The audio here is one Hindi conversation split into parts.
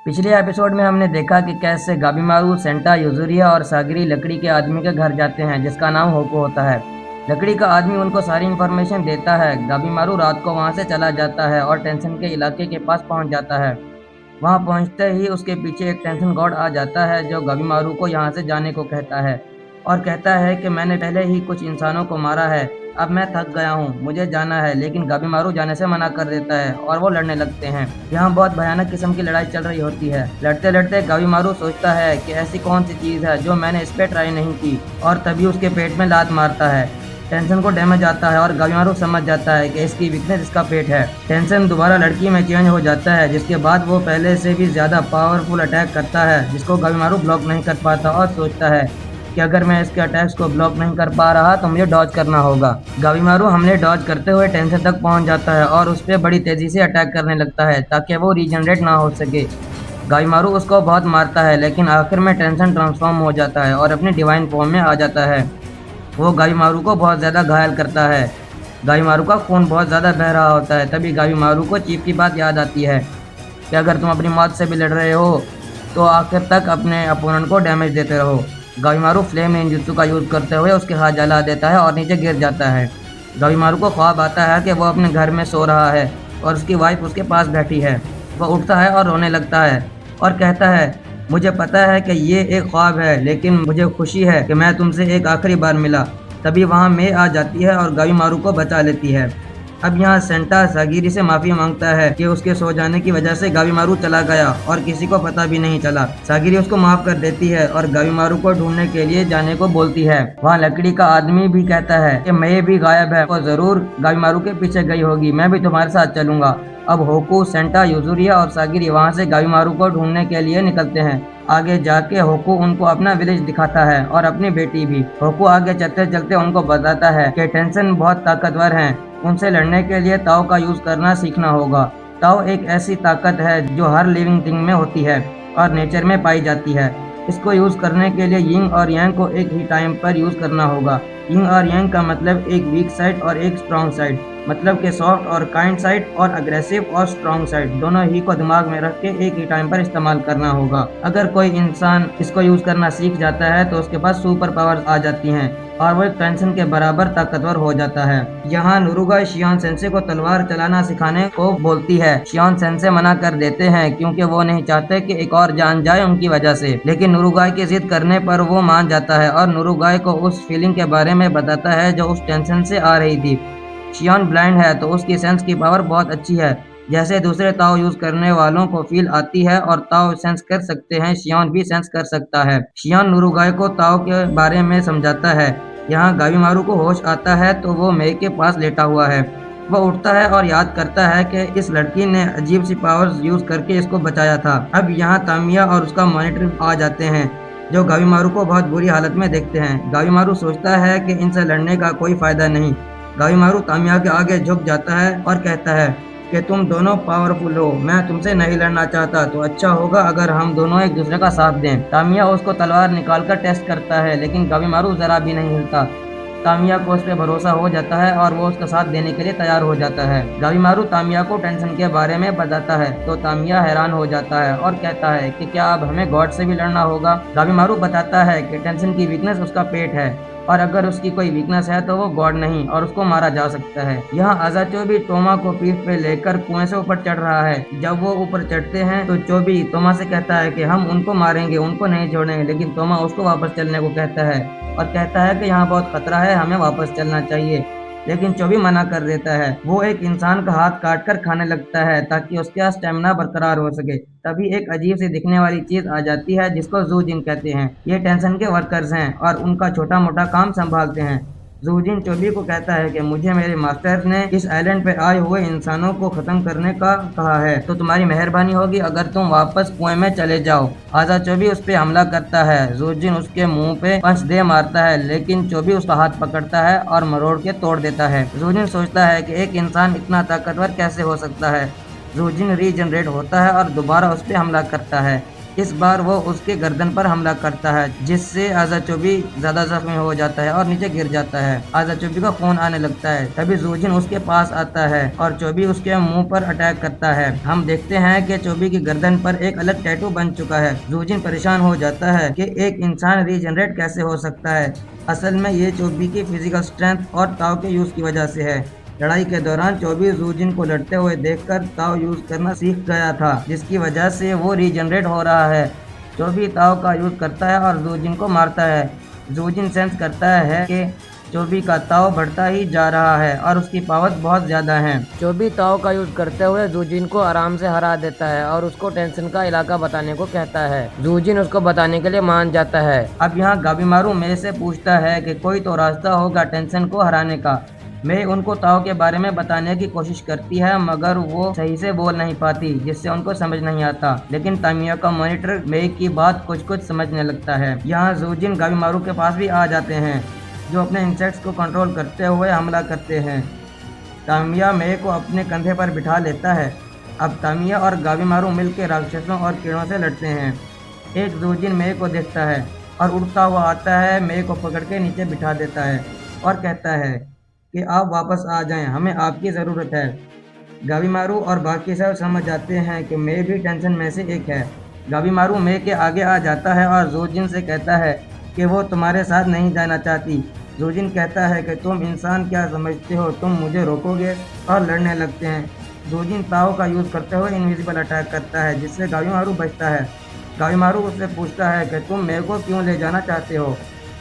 पिछले एपिसोड में हमने देखा कि कैसे गाबिमारू, सेंटा, यूजुरिया और सागिरी लकड़ी के आदमी के घर जाते हैं जिसका नाम होको होता है। लकड़ी का आदमी उनको सारी इन्फॉर्मेशन देता है। गाबिमारू रात को वहां से चला जाता है और टेंशन के इलाके के पास पहुंच जाता है। वहां पहुंचते ही उसके पीछे एक टेंशन गॉड आ जाता है जो गाबिमारू को यहाँ से जाने को कहता है और कहता है कि मैंने पहले ही कुछ इंसानों को मारा है, अब मैं थक गया हूँ, मुझे जाना है। लेकिन गाबिमारू जाने से मना कर देता है और वो लड़ने लगते हैं। यहाँ बहुत भयानक किस्म की लड़ाई चल रही होती है। लड़ते लड़ते गाबिमारू सोचता है कि ऐसी कौन सी चीज़ है जो मैंने इस पे ट्राई नहीं की, और तभी उसके पेट में लात मारता है। टेंशन को डैमेज आता है और गाबिमारू समझ जाता है कि इसकी वीकनेस इसका पेट है। टेंशन दोबारा लड़की में चेंज हो जाता है, जिसके बाद वो पहले से भी ज़्यादा पावरफुल अटैक करता है जिसको गाबिमारू ब्लॉक नहीं कर पाता और सोचता है कि अगर मैं इसके अटैक्स को ब्लॉक नहीं कर पा रहा तो मुझे डॉज करना होगा। गाबिमारू हमले डॉज करते हुए टेंशन तक पहुंच जाता है और उस पर बड़ी तेजी से अटैक करने लगता है ताकि वो रीजनरेट ना हो सके। गाबिमारू उसको बहुत मारता है लेकिन आखिर में टेंशन ट्रांसफॉर्म हो जाता है और अपनी डिवाइन फॉर्म में आ जाता है। वो गाबिमारू को बहुत ज़्यादा घायल करता है। गाबिमारू का खून बहुत ज़्यादा बह रहा होता है। तभी गाबिमारू को चीफ की बात याद आती है कि अगर तुम अपनी मौत से भी लड़ रहे हो तो आखिर तक अपने अपोनेंट को डैमेज देते रहो। गाबिमारू फ्लेम निंजुत्सु का यूज़ करते हुए उसके हाथ जला देता है और नीचे गिर जाता है। गाबिमारू को ख्वाब आता है कि वो अपने घर में सो रहा है और उसकी वाइफ उसके पास बैठी है। वह उठता है और रोने लगता है और कहता है, मुझे पता है कि ये एक ख्वाब है लेकिन मुझे खुशी है कि मैं तुमसे एक आखिरी बार मिला। तभी वहाँ मे आ जाती है और गाबिमारू को बचा लेती है। अब यहाँ सेंटा सागिरी से माफ़ी मांगता है कि उसके सो जाने की वजह से गाबिमारू चला गया और किसी को पता भी नहीं चला। सागिरी उसको माफ़ कर देती है और गाबिमारू को ढूंढने के लिए जाने को बोलती है। वहाँ लकड़ी का आदमी भी कहता है कि मैं भी गायब है, वो जरूर गाबिमारू के पीछे गई होगी, मैं भी तुम्हारे साथ चलूंगा। अब होकू, सेंटा, यूजुरिया और सागिरी वहाँ से गाबिमारू को ढूंढने के लिए निकलते हैं। आगे जाके होकू उनको अपना विलेज दिखाता है और अपनी बेटी भी। होकू आगे चलते चलते उनको बताता है कि टेंशन बहुत ताकतवर हैं, उनसे लड़ने के लिए ताओ का यूज करना सीखना होगा। ताओ एक ऐसी ताकत है जो हर लिविंग थिंग में होती है और नेचर में पाई जाती है। इसको यूज करने के लिए यिंग और यांग को एक ही टाइम पर यूज करना होगा। यिंग और यांग का मतलब एक वीक साइड और एक स्ट्रॉन्ग साइड, मतलब कि सॉफ्ट और काइंड साइड और अग्रेसिव और स्ट्रॉन्ग साइड, दोनों ही को दिमाग में रख के एक ही टाइम पर इस्तेमाल करना होगा। अगर कोई इंसान इसको यूज करना सीख जाता है तो उसके पास सुपर पावर्स आ जाती हैं और वो एक टेंशन के बराबर ताकतवर हो जाता है। यहाँ नुरुगा शियोन सेंसे को तलवार चलाना सिखाने को बोलती है। शियोन सेंसे मना कर देते हैं क्योंकि वो नहीं चाहते कि एक और जान जाए उनकी वजह से, लेकिन नुरुगाई की जिद करने पर वो मान जाता है और नुरुगाई को उस फीलिंग के बारे में बताता है जो उस टेंशन से आ रही थी। शियोन ब्लाइंड है तो उसकी सेंस की पावर बहुत अच्छी है, जैसे दूसरे ताओ यूज करने वालों को फील आती है और ताओ सेंस कर सकते हैं, शियोन भी सेंस कर सकता है। शियोन नुरुगाई को ताओ के बारे में समझाता है। यहाँ गाबिमारू को होश आता है तो वो मे के पास लेटा हुआ है। वह उठता है और याद करता है कि इस लड़की ने अजीब सी पावर्स यूज करके इसको बचाया था। अब यहाँ तामिया और उसका मॉनिटर आ जाते हैं जो गाबिमारू को बहुत बुरी हालत में देखते हैं। गाबिमारू सोचता है कि इनसे लड़ने का कोई फायदा नहीं। गाबिमारू तामिया के आगे झुक जाता है और कहता है कि तुम दोनों पावरफुल हो, मैं तुमसे नहीं लड़ना चाहता, तो अच्छा होगा अगर हम दोनों एक दूसरे का साथ दें। तामिया उसको तलवार निकालकर टेस्ट करता है लेकिन गाबिमारू जरा भी नहीं हिलता। तामिया को उस पर भरोसा हो जाता है और वो उसका साथ देने के लिए तैयार हो जाता है। गाबिमारू तामिया को टेंशन के बारे में बताता है तो तामिया हैरान हो जाता है और कहता है कि क्या अब हमें गॉड से भी लड़ना होगा। गाबिमारू बताता है कि टेंशन की वीकनेस उसका पेट है और अगर उसकी कोई वीकनेस है तो वो गॉड नहीं और उसको मारा जा सकता है। यहाँ आजाचो भी तोमा को पीठ पे लेकर कुएं से ऊपर चढ़ रहा है। जब वो ऊपर चढ़ते हैं तो चोबी तोमा से कहता है कि हम उनको मारेंगे, उनको नहीं छोड़ेंगे, लेकिन तोमा उसको वापस चलने को कहता है और कहता है कि यहाँ बहुत खतरा है, हमें वापस चलना चाहिए। लेकिन चोबी मना कर देता है। वो एक इंसान का हाथ काट कर खाने लगता है ताकि उसका स्टेमिना बरकरार हो सके। तभी एक अजीब सी दिखने वाली चीज आ जाती है जिसको जूजिन कहते हैं। ये टेंशन के वर्कर्स हैं और उनका छोटा मोटा काम संभालते हैं। जूजिन चोबी को कहता है कि मुझे मेरे मास्टर ने इस आइलैंड पे आए हुए इंसानों को खत्म करने का कहा है, तो तुम्हारी मेहरबानी होगी अगर तुम वापस कुएं में चले जाओ। आजा चोबी उस पे हमला करता है। जूजिन उसके मुंह पे पंच दे मारता है लेकिन चोबी उसका हाथ पकड़ता है और मरोड़ के तोड़ देता है। जूजिन सोचता है कि एक इंसान इतना ताकतवर कैसे हो सकता है। जूजिन रीजनरेट होता है और दोबारा उस पे हमला करता है। इस बार वो उसके गर्दन पर हमला करता है, जिससे आज़ाचोबी ज्यादा जख्मी हो जाता है और नीचे गिर जाता है। आज़ाचोबी का खून आने लगता है। तभी ज़ूजिन उसके पास आता है और चोबी उसके मुंह पर अटैक करता है। हम देखते हैं कि चोबी की गर्दन पर एक अलग टैटू बन चुका है। ज़ूजिन परेशान हो जाता है कि एक इंसान रीजनरेट कैसे हो सकता है। असल में ये चोबी की फिजिकल स्ट्रेंथ और ताव के यूज की वजह से है। लड़ाई के दौरान चोबी ज़ूजिन को लड़ते हुए देखकर ताव यूज करना सीख गया था, जिसकी वजह से वो रीजनरेट हो रहा है। चोबी ताव का यूज करता है और ज़ूजिन को मारता है। ज़ूजिन सेंस करता है कि चोबी का ताव बढ़ता ही जा रहा है और उसकी पावर बहुत ज्यादा है। चोबी ताव का यूज करते हुए ज़ूजिन को आराम से हरा देता है और उसको टेंशन का इलाका बताने को कहता है। ज़ूजिन उसको बताने के लिए मान जाता है। अब यहाँ गाबीमारू मे से पूछता है कि कोई तो रास्ता होगा टेंशन को हराने का। मैं उनको ताओ के बारे में बताने की कोशिश करती है, मगर वो सही से बोल नहीं पाती, जिससे उनको समझ नहीं आता। लेकिन तामिया का मॉनिटर मे की बात कुछ कुछ समझने लगता है। यहाँ ज़ूजिन गाबीमारू के पास भी आ जाते हैं, जो अपने इंसेक्ट्स को कंट्रोल करते हुए हमला करते हैं। तामिया मे को अपने कंधे पर बिठा लेता है। अब तामिया और गाबीमारू मिलकर राक्षसों और कीड़ों से लड़ते हैं। एक ज़ूजिन मे को देखता है और उड़ता हुआ आता है, मे को पकड़ के नीचे बिठा देता है और कहता है कि आप वापस आ जाएं, हमें आपकी ज़रूरत है। गाबीमारू और बाकी सब समझ जाते हैं कि मे भी टेंशन में से एक है। गाबीमारू मे के आगे आ जाता है और ज़ूजिन से कहता है कि वो तुम्हारे साथ नहीं जाना चाहती। ज़ूजिन कहता है कि तुम इंसान क्या समझते हो, तुम मुझे रोकोगे, और लड़ने लगते हैं। ज़ूजिन ताओ का यूज़ करते हुए इनविजिबल अटैक करता है, जिससे गाबीमारू बचता है। गाबीमारू उससे पूछता है कि तुम मे को क्यों ले जाना चाहते हो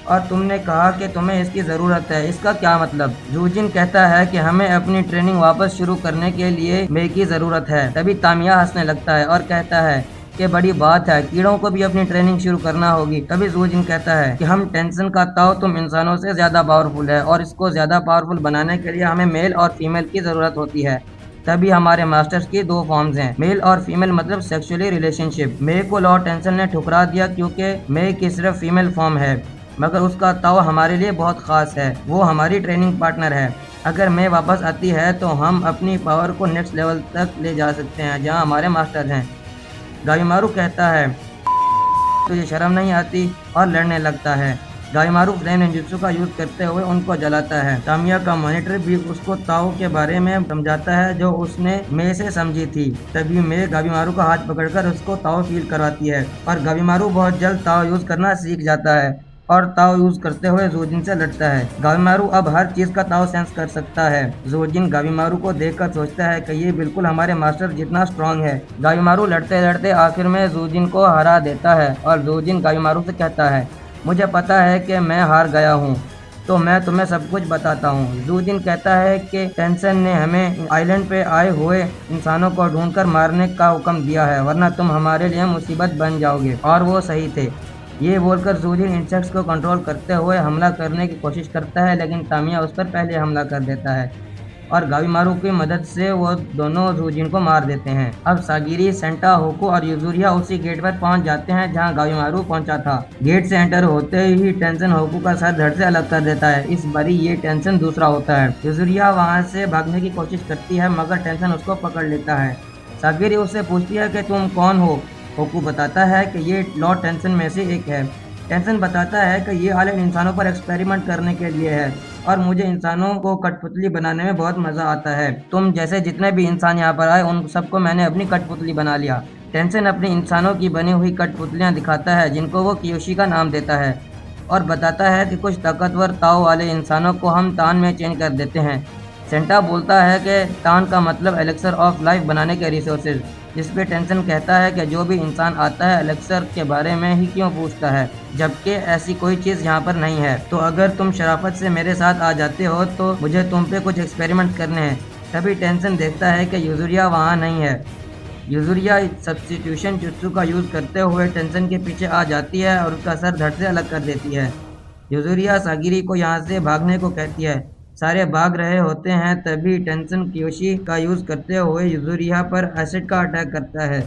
और तुमने कहा कि तुम्हें इसकी ज़रूरत है, इसका क्या मतलब? ज़ूजिन कहता है कि हमें अपनी ट्रेनिंग वापस शुरू करने के लिए मे की ज़रूरत है। तभी तामिया हंसने लगता है और कहता है कि बड़ी बात है, कीड़ों को भी अपनी ट्रेनिंग शुरू करना होगी। तभी ज़ूजिन कहता है कि हम टेंशन का ताऊ तुम इंसानों से ज़्यादा पावरफुल है और इसको ज़्यादा पावरफुल बनाने के लिए हमें मेल और फीमेल की ज़रूरत होती है। तभी हमारे मास्टर्स की दो फॉर्म्स हैं, मेल और फीमेल, मतलब सेक्सुअली रिलेशनशिप। मे को लॉर्ड टेंशन ने ठुकरा दिया क्योंकि मे की सिर्फ फीमेल फॉर्म है, मगर उसका ताऊ हमारे लिए बहुत ख़ास है। वो हमारी ट्रेनिंग पार्टनर है। अगर मैं वापस आती है तो हम अपनी पावर को नेक्स्ट लेवल तक ले जा सकते हैं, जहां हमारे मास्टर हैं। गाबीमारू कहता है तुझे शर्म नहीं आती, और लड़ने लगता है। गाबीमारू फ्लेम निंजुत्सु का यूज करते हुए उनको जलाता है। तामिया का मॉनिटर भी उसको ताओ के बारे में समझाता है, जो उसने मे से समझी थी। तभी मे गाबीमारू का हाथ पकड़कर उसको ताओ फील करवाती है और गाबीमारू बहुत जल्द ताओ यूज करना सीख जाता है और ताओ यूज करते हुए ज़ूजिन से लड़ता है। गाबीमारू अब हर चीज का ताओ सेंस कर सकता है। ज़ूजिन गाबीमारू को देखकर सोचता है कि ये बिल्कुल हमारे मास्टर जितना स्ट्रांग है। गाबीमारू लड़ते लड़ते आखिर में ज़ूजिन को हरा देता है और ज़ूजिन गाबीमारू से कहता है मुझे पता है कि मैं हार गया हूँ, तो मैं तुम्हें सब कुछ बताता हूँ। ज़ूजिन कहता है कि टेंशन ने हमें आइलैंड पे आए हुए इंसानों को ढूंढकर मारने का हुक्म दिया है, वरना तुम हमारे लिए मुसीबत बन जाओगे। और वो सही थे। ये बोलकर ज़ूजिन इंसेक्ट्स को कंट्रोल करते हुए हमला करने की कोशिश करता है, लेकिन तामिया उस पर पहले हमला कर देता है और गाबीमारू की मदद से वो दोनों ज़ूजिन को मार देते हैं। अब सागिरी, सेंटा, होकू और यूजुरिया उसी गेट पर पहुंच जाते हैं जहां गाबीमारू पहुंचा था। गेट से एंटर होते ही टेंशन होकू का सर धड़ से अलग कर देता है। इस बारी ये टेंशन दूसरा होता है। यूजुरिया वहां से भागने की कोशिश करती है, मगर टेंशन उसको पकड़ लेता है। सागिरी उससे पूछती है कि तुम कौन हो। होकू बताता है कि ये लॉर्ड टेंशन में से एक है। टेंशन बताता है कि ये आइलैंड इंसानों पर एक्सपेरिमेंट करने के लिए है और मुझे इंसानों को कठपुतली बनाने में बहुत मजा आता है। तुम जैसे जितने भी इंसान यहाँ पर आए उन सबको मैंने अपनी कठपुतली बना लिया। टेंशन अपनी इंसानों की बनी हुई कठपुतलियाँ दिखाता है, जिनको वो कियोशी का नाम देता है, और बताता है कि कुछ ताकतवर ताओ वाले इंसानों को हम तान में चेंज कर देते हैं। सेंटा बोलता है कि तान का मतलब एलेक्सर ऑफ लाइफ बनाने के रिसोर्सेज, जिस पे टेंशन कहता है कि जो भी इंसान आता है एलेक्सर के बारे में ही क्यों पूछता है, जबकि ऐसी कोई चीज़ यहाँ पर नहीं है। तो अगर तुम शराफत से मेरे साथ आ जाते हो तो मुझे तुम पे कुछ एक्सपेरिमेंट करने हैं। तभी टेंशन देखता है कि यूजुरिया वहाँ नहीं है। यूजुरिया सब्स्टिट्यूशन जुत्सु का यूज़ करते हुए टेंशन के पीछे आ जाती है और उसका सर धड़ से अलग कर देती है। यूजुरिया सागिरी को यहाँ से भागने को कहती है। सारे भाग रहे होते हैं, तभी टेंशन कियोशी का यूज़ करते हुए यूजुरिया पर एसिड का अटैक करता है,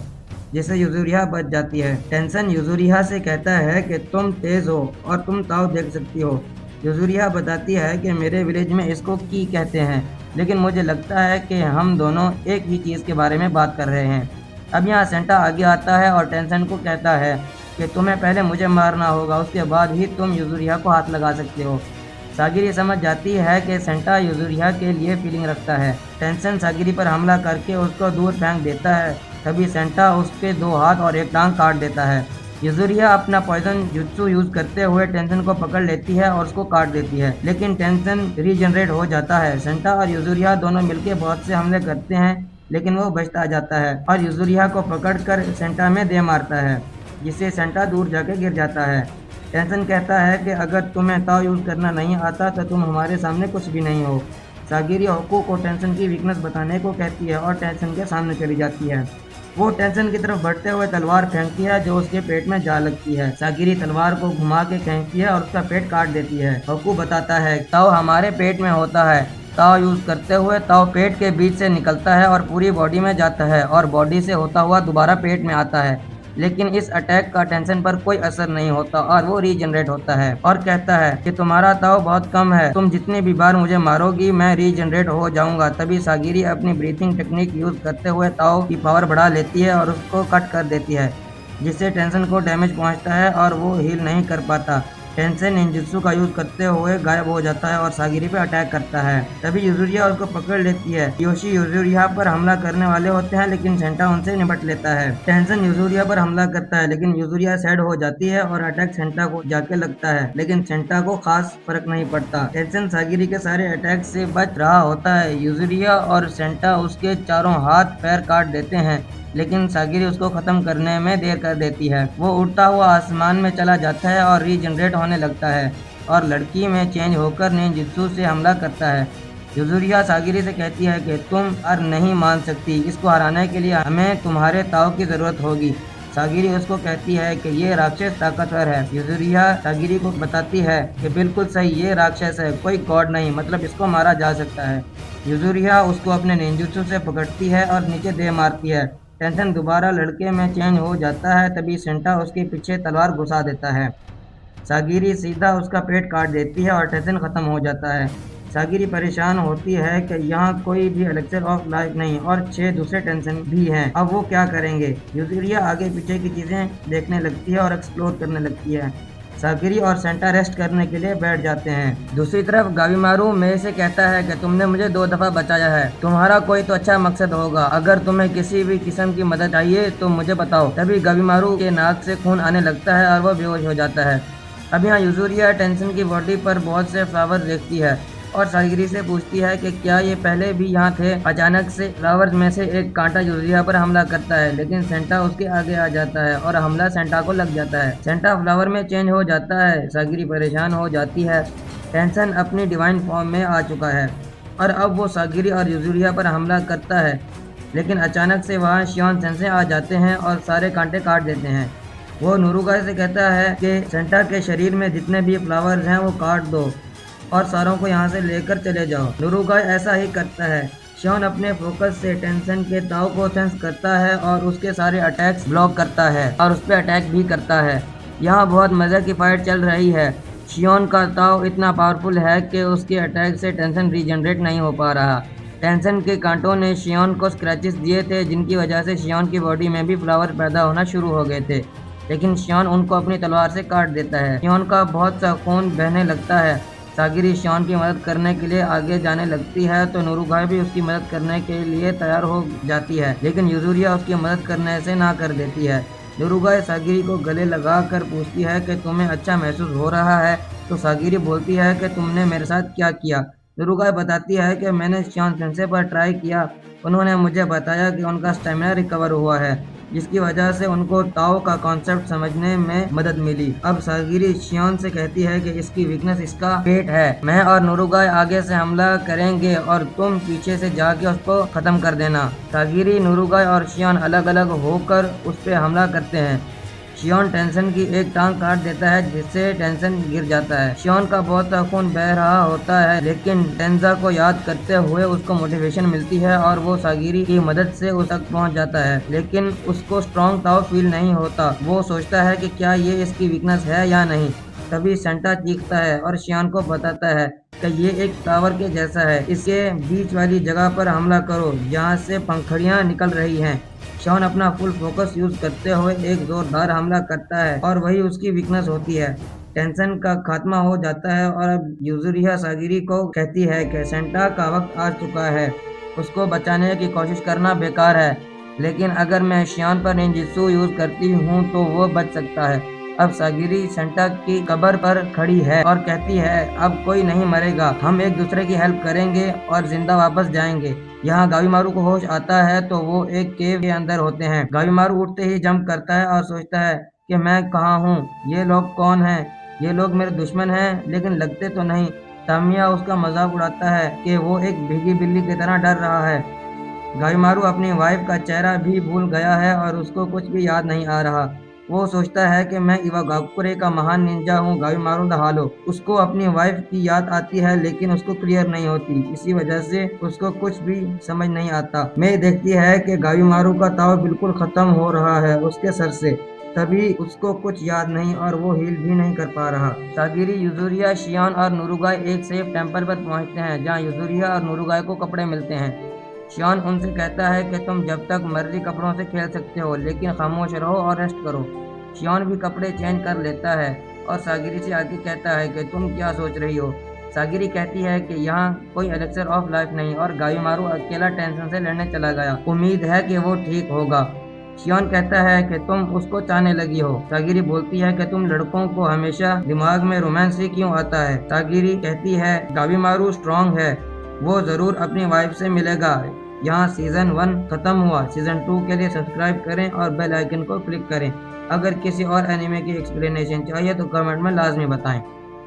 जिससे यूजुरिया बच जाती है। टेंशन यूजुरिया से कहता है कि तुम तेज़ हो और तुम ताव देख सकती हो। यूजुरिया बताती है कि मेरे विलेज में इसको की कहते हैं, लेकिन मुझे लगता है कि हम दोनों एक ही चीज़ के बारे में बात कर रहे हैं। अब यहाँ सेंटा आगे आता है और टेंशन को कहता है कि तुम्हें पहले मुझे मारना होगा, उसके बाद ही तुम यूजुरिया को हाथ लगा सकते हो। सागिरी समझ जाती है कि सेंटा यूजुरिया के लिए फीलिंग रखता है। टेंशन सागिरी पर हमला करके उसको दूर फेंक देता है। तभी सेंटा उसके 2 हाथ और एक टांग काट देता है। यूजुरिया अपना पॉइजन जुत्सु यूज करते हुए टेंशन को पकड़ लेती है और उसको काट देती है, लेकिन टेंशन रीजनरेट हो जाता है। सेंटा और यूजुरिया दोनों मिलकर बहुत से हमले करते हैं, लेकिन वो बचता जाता है और यूजुरिया को पकड़कर सेंटा में दे मारता है, जिससे सेंटा दूर जाके गिर जाता है। टेंशन कहता है कि अगर तुम्हें ताव यूज करना नहीं आता तो तुम हमारे सामने कुछ भी नहीं हो। सागिरी होकू को टेंशन की वीकनेस बताने को कहती है और टेंशन के सामने चली जाती है। वो टेंशन की तरफ बढ़ते हुए तलवार फेंकती है जो उसके पेट में जा लगती है। सागिरी तलवार को घुमा के फेंकती है और उसका पेट काट देती है। होकू बताता है ताव हमारे पेट में होता है। ताव यूज करते हुए ताव पेट के बीच से निकलता है और पूरी बॉडी में जाता है और बॉडी से होता हुआ दोबारा पेट में आता है, लेकिन इस अटैक का टेंशन पर कोई असर नहीं होता और वो रीजनरेट होता है और कहता है कि तुम्हारा ताव बहुत कम है, तुम जितनी भी बार मुझे मारोगी मैं रीजनरेट हो जाऊंगा। तभी सागिरी अपनी ब्रीथिंग टेक्निक यूज करते हुए ताव की पावर बढ़ा लेती है और उसको कट कर देती है, जिससे टेंशन को डैमेज पहुंचता है और वो हील नहीं कर पाता। टेंशन निंजुत्सु का यूज करते हुए गायब हो जाता है और सागिरी पे अटैक करता है। तभी यूजुरिया उसको पकड़ लेती है। योशी यूजुरिया पर हमला करने वाले होते हैं, लेकिन सेंटा उनसे निपट लेता है। टेंशन यूजुरिया पर हमला करता है, लेकिन यूजुरिया सैड हो जाती है और अटैक सेंटा को जाके लगता है, लेकिन सेंटा को खास फर्क नहीं पड़ता। टेंशन सागिरी के सारे अटैक से बच रहा होता है। यूजुरिया और सेंटा उसके चारों हाथ पैर काट देते हैं, लेकिन सागिरी उसको खत्म करने में देर कर देती है। वो उड़ता हुआ आसमान में चला जाता है और रीजनरेट होने लगता है और लड़की में चेंज होकर निंजुत्सु से हमला करता है। यूजुरिया सागिरी से कहती है कि तुम हार नहीं मान सकती, इसको हराने के लिए हमें तुम्हारे ताव की जरूरत होगी। सागिरी उसको कहती है कि ये राक्षस ताकतवर है। यूजुरिया सागिरी को बताती है कि बिल्कुल सही, ये राक्षस है, कोई गॉड नहीं, मतलब इसको मारा जा सकता है। यूजुरिया उसको अपने निंजुत्सु से पकड़ती है और नीचे दे मारती है। टेंशन दोबारा लड़के में चेंज हो जाता है। तभी सेंटा उसके पीछे तलवार घुसा देता है। सागिरी सीधा उसका पेट काट देती है और टेंशन खत्म हो जाता है। सागिरी परेशान होती है कि यहाँ कोई भी एलेक्सर ऑफ लाइफ नहीं और 6 दूसरे टेंशन भी हैं, अब वो क्या करेंगे। यूजुरिया आगे पीछे की चीजें देखने लगती है और एक्सप्लोर करने लगती है। सागिरी और सेंटा रेस्ट करने के लिए बैठ जाते हैं। दूसरी तरफ गाबीमारू मेरे से कहता है कि तुमने मुझे 2 दफा बचाया है, तुम्हारा कोई तो अच्छा मकसद होगा, अगर तुम्हें किसी भी किस्म की मदद चाहिए तो मुझे बताओ। तभी गाबीमारू के नाक से खून आने लगता है और वह बेहोश हो जाता है। अब यहाँ यूजुरिया टेंशन की बॉडी पर बहुत से फ्लावर देखती है और सागिरी से पूछती है कि क्या ये पहले भी यहाँ थे। अचानक से फ्लावर्स में से एक कांटा यूजुरिया पर हमला करता है, लेकिन सेंटा उसके आगे आ जाता है और हमला सेंटा को लग जाता है। सेंटा फ्लावर में चेंज हो जाता है। सागिरी परेशान हो जाती है। टेंशन अपनी डिवाइन फॉर्म में आ चुका है और अब वो सागिरी और यूजुरिया पर हमला करता है, लेकिन अचानक से वहाँ शियोन सेंसे आ जाते हैं और सारे कांटे काट देते हैं। वो नुरुगाई से कहता है कि सेंटा के शरीर में जितने भी फ्लावर्स हैं वो काट दो और सारों को यहाँ से लेकर चले जाओ। नुरुगाई ऐसा ही करता है। शियोन अपने फोकस से टेंशन के ताव को सेंस करता है और उसके सारे अटैक्स ब्लॉक करता है और उस पर अटैक भी करता है। यहाँ बहुत मज़े की फाइट चल रही है। शियोन का ताव इतना पावरफुल है कि उसके अटैक से टेंशन रीजनरेट नहीं हो पा रहा। टेंशन के कांटों ने शियोन को स्क्रैचेस दिए थे, जिनकी वजह से शियोन की बॉडी में भी फ्लावर पैदा होना शुरू हो गए थे, लेकिन शियोन उनको अपनी तलवार से काट देता है। शियोन का बहुत सा खून बहने लगता है। सागिरी शियोन की मदद करने के लिए आगे जाने लगती है तो नुरुगाई भी उसकी मदद करने के लिए तैयार हो जाती है, लेकिन यूजुरिया उसकी मदद करने से ना कर देती है। नुरुगाई सागिरी को गले लगा कर पूछती है कि तुम्हें अच्छा महसूस हो रहा है, तो सागिरी बोलती है कि तुमने मेरे साथ क्या किया। नुरुगाई बताती है कि मैंने शियोन सेंसे पर ट्राई किया, उन्होंने मुझे बताया कि उनका स्टेमिना रिकवर हुआ है, जिसकी वजह से उनको ताओ का कॉन्सेप्ट समझने में मदद मिली। अब सागिरी शियोन से कहती है कि इसकी वीकनेस इसका पेट है। मैं और नुरुगाई आगे से हमला करेंगे और तुम पीछे से जाके उसको खत्म कर देना। सागिरी, नुरुगाई और शियोन अलग अलग होकर उस पर हमला करते हैं। शियोन टेंशन की एक टांग काट देता है, जिससे टेंशन गिर जाता है। शियोन का बहुत सा खून बह रहा होता है, लेकिन टेंजा को याद करते हुए उसको मोटिवेशन मिलती है और वो सागिरी की मदद से उस तक पहुंच जाता है, लेकिन उसको स्ट्रॉन्ग ताव फील नहीं होता। वो सोचता है कि क्या ये इसकी वीकनेस है या नहीं। तभी सेंटा चीखता है और शियोन को बताता है कि ये एक टावर के जैसा है, इसके बीच वाली जगह पर हमला करो जहाँ से पंखुड़ियाँ निकल रही हैं। शॉन अपना फुल फोकस यूज करते हुए एक जोरदार हमला करता है और वही उसकी वीकनेस होती है। टेंशन का खात्मा हो जाता है और अब यूजुरिया सागिरी को कहती है कि सेंटा का वक्त आ चुका है, उसको बचाने की कोशिश करना बेकार है, लेकिन अगर मैं शियान पर निंजुत्सु यूज करती हूँ तो वो बच सकता है। अब सागिरी सेंटा की कब्र पर खड़ी है और कहती है अब कोई नहीं मरेगा, हम एक दूसरे की हेल्प करेंगे और जिंदा वापस जाएंगे। यहाँ गावीमारू को होश आता है तो वो एक केव के अंदर होते हैं। गावीमारू उठते ही जंप करता है और सोचता है कि मैं कहाँ हूँ, ये लोग कौन हैं, ये लोग मेरे दुश्मन हैं लेकिन लगते तो नहीं। तामिया उसका मजाक उड़ाता है कि वो एक भीगी बिल्ली की तरह डर रहा है। गाविमारू अपनी वाइफ का चेहरा भी भूल गया है और उसको कुछ भी याद नहीं आ रहा। वो सोचता है कि मैं इवागाकुरे का महान निंजा हूँ, गाविमारू द हालो। उसको अपनी वाइफ की याद आती है लेकिन उसको क्लियर नहीं होती, इसी वजह से उसको कुछ भी समझ नहीं आता। मैं देखती है कि गाविमारू का ताव बिल्कुल खत्म हो रहा है उसके सर से। तभी उसको कुछ याद नहीं और वो हील भी नहीं कर पा रहा। सागिरी, यूजुरिया, शियान और नुरुगाई एक सेफ टेम्पल पर पहुंचते हैं जहां यूजुरिया और नुरुगाई को कपड़े मिलते हैं। शियान उनसे कहता है कि तुम जब तक मर्जी कपड़ों से खेल सकते हो, लेकिन खामोश रहो और रेस्ट करो। शियान भी कपड़े चेंज कर लेता है और सागिरी से आके कहता है कि तुम क्या सोच रही हो। सागिरी कहती है कि यहाँ कोई एलेक्सर ऑफ लाइफ नहीं और गाविमारू अकेला टेंशन से लड़ने चला गया, उम्मीद है कि वो ठीक होगा। शियान कहता है कि तुम उसको चाहने लगी हो। सागिरी बोलती है कि तुम लड़कों को हमेशा दिमाग में रोमांस ही क्यों आता है। सागिरी कहती है गाविमारू स्ट्रांग है, वो जरूर अपनी वाइफ से मिलेगा। यहाँ सीजन 1 खत्म हुआ। सीजन 2 के लिए सब्सक्राइब करें और बेल आइकन को क्लिक करें। अगर किसी और एनिमे की एक्सप्लेनेशन चाहिए तो कमेंट में लाजमी बताएं।